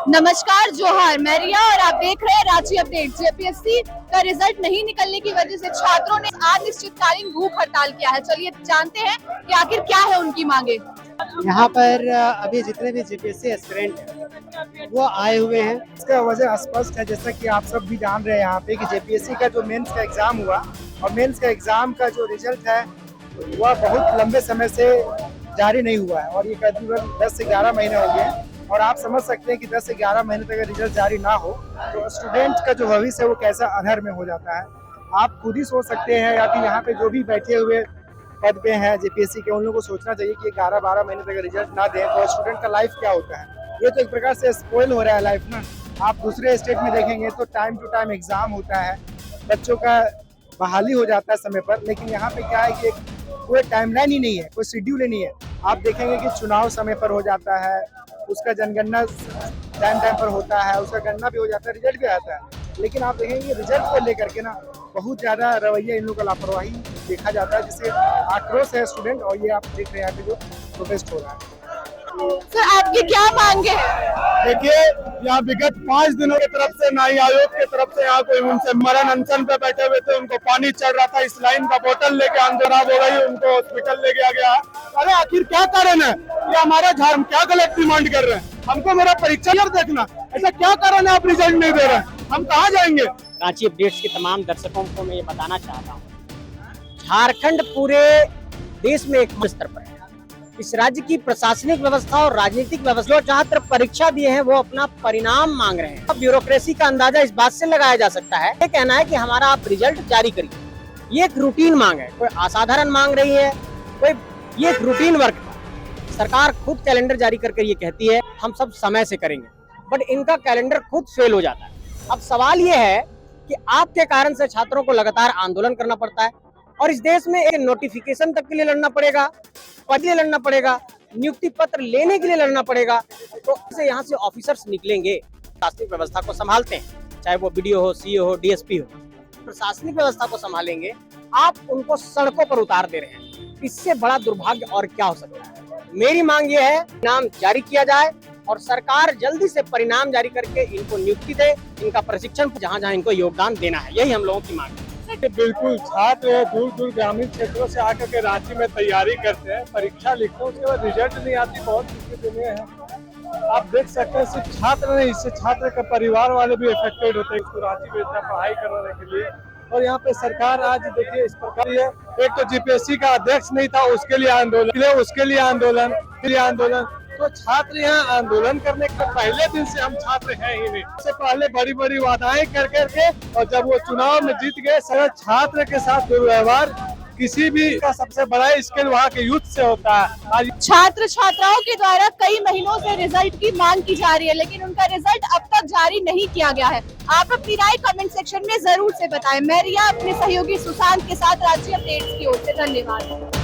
नमस्कार, जोहार, मैं रिया और आप देख रहे हैं रांची अपडेट। जेपीएससी का रिजल्ट नहीं निकलने की वजह से छात्रों ने अनिश्चितकालीन भूख हड़ताल किया है। चलिए जानते हैं कि आखिर क्या है उनकी मांगे। यहाँ पर अभी जितने भी जेपीएससी एस्पिरेंट हैं वो आए हुए हैं। इसका वजह स्पष्ट है, जैसा कि आप सब भी जान रहे हैं यहाँ पे कि जेपीएससी का जो मेंस का एग्जाम हुआ और मेंस का एग्जाम का जो रिजल्ट है वह बहुत लंबे समय से जारी नहीं हुआ है और ये करीबन 10 से 11 महीने हो गए हैं। और आप समझ सकते हैं कि 10 से 11 महीने तक रिजल्ट जारी ना हो तो स्टूडेंट का जो भविष्य है वो कैसा अधर में हो जाता है। आप खुद ही सोच सकते हैं या फिर यहाँ पे जो भी बैठे हुए पद पे हैं जेपीएससी के, उन लोगों को सोचना चाहिए कि 11-12 महीने तक रिजल्ट ना दें तो स्टूडेंट का लाइफ क्या होता है। ये तो एक प्रकार से स्पॉइल हो रहा है लाइफ ना। आप दूसरे स्टेट में देखेंगे तो टाइम टू टाइम एग्जाम होता है, बच्चों का बहाली हो जाता है समय पर, लेकिन यहाँ पे क्या है कि कोई टाइमलाइन ही नहीं है, कोई शेड्यूल ही नहीं है। आप देखेंगे कि चुनाव समय पर हो जाता है, उसका जनगणना टाइम पर होता है, उसका गणना भी हो जाता है, रिजल्ट भी आता है, लेकिन आप देखेंगे रिजल्ट को लेकर के ना बहुत ज्यादा रवैया इन लोगों का लापरवाही देखा जाता है, जिससे आक्रोश है स्टूडेंट। और ये आप देख रहे हैं यहाँ पे जो प्रोटेस्ट हो रहा है। सर, आपकी क्या मांगे हैं? देखिए, यहाँ विगत 5 दिनों की तरफ से न्याय आयोग की तरफ से यहाँ कोई उनसे मरण अनशन पे बैठे हुए थे, उनको पानी चढ़ रहा था, इस लाइन का बोतल लेके आंदोलन हो गई, उनको हॉस्पिटल ले गया गया। अरे आखिर क्या कारण है? ये हमारा झारखंड क्या गलत डिमांड कर रहे हैं? हमको मेरा परीक्षा देखना, ऐसा क्या कारण है आप रिजल्ट नहीं दे रहे हैं? हम कहाँ जाएंगे? रांची अपडेट्स के तमाम दर्शकों को मैं ये बताना चाहता हूँ, झारखंड पूरे देश में एक स्तर पर है। इस राज्य की प्रशासनिक व्यवस्था और राजनीतिक व्यवस्था, जो छात्र परीक्षा दिए हैं वो अपना परिणाम मांग रहे हैं। ब्यूरोक्रेसी का अंदाजा इस बात से लगाया जा सकता है। ये कहना है कि हमारा आप रिजल्ट जारी करिए, ये एक रूटीन मांग है, कोई असाधारण मांग रही है, ये एक रूटीन वर्क है। सरकार खुद कैलेंडर जारी करके ये कहती है हम सब समय से करेंगे, बट इनका कैलेंडर खुद फेल हो जाता है। अब सवाल ये है कि आपके कारण से छात्रों को लगातार आंदोलन करना पड़ता है और इस देश में एक नोटिफिकेशन तक के लिए लड़ना पड़ेगा, पद के लिए लड़ना पड़ेगा, नियुक्ति पत्र लेने के लिए लड़ना पड़ेगा। तो यहाँ से ऑफिसर्स निकलेंगे, प्रशासनिक व्यवस्था को संभालते हैं, चाहे वो बीडीओ हो, सीईओ हो, डीएसपी हो, प्रशासनिक व्यवस्था को संभालेंगे, आप उनको सड़कों पर उतार दे रहे हैं। इससे बड़ा दुर्भाग्य और क्या हो सकता है? मेरी मांग ये है, नाम जारी किया जाए और सरकार जल्दी से परिणाम जारी करके इनको नियुक्ति दे, इनका प्रशिक्षण जहाँ जहाँ इनको योगदान देना है, यही हम लोगों की मांग है। बिल्कुल, छात्र दूर दूर ग्रामीण क्षेत्रों से आकर के रांची में तैयारी करते हैं, परीक्षा लिखते हैं, उसके बाद रिजल्ट नहीं आती, बहुत दिक्कतें हैं। आप देख सकते हैं सिर्फ छात्र नहीं, इससे छात्र का परिवार वाले भी इफेक्टेड होते हैं, इसको रांची भेजना पढ़ाई करवाने के लिए। और यहाँ पे सरकार आज देखिए इस प्रकार है, एक तो जेपीएससी का अध्यक्ष नहीं था, उसके लिए आंदोलन, तो छात्र यहाँ आंदोलन करने के पहले दिन से हम छात्र हैं ही नहीं। इससे पहले बड़ी बड़ी वादाएं कर करके और जब वो चुनाव में जीत गए, सर छात्र के साथ दुर्व्यवहार किसी भी का सबसे बड़ा स्केल वहाँ के यूथ से होता है। आज छात्र छात्राओं के द्वारा कई महीनों से रिजल्ट की मांग की जा रही है, लेकिन उनका रिजल्ट अब तक जारी नहीं किया गया है। आप अपनी राय कमेंट सेक्शन में जरूर से बताएं। मैं रिया अपने सहयोगी सुशांत के साथ रांची अपडेट्स की ओर से धन्यवाद।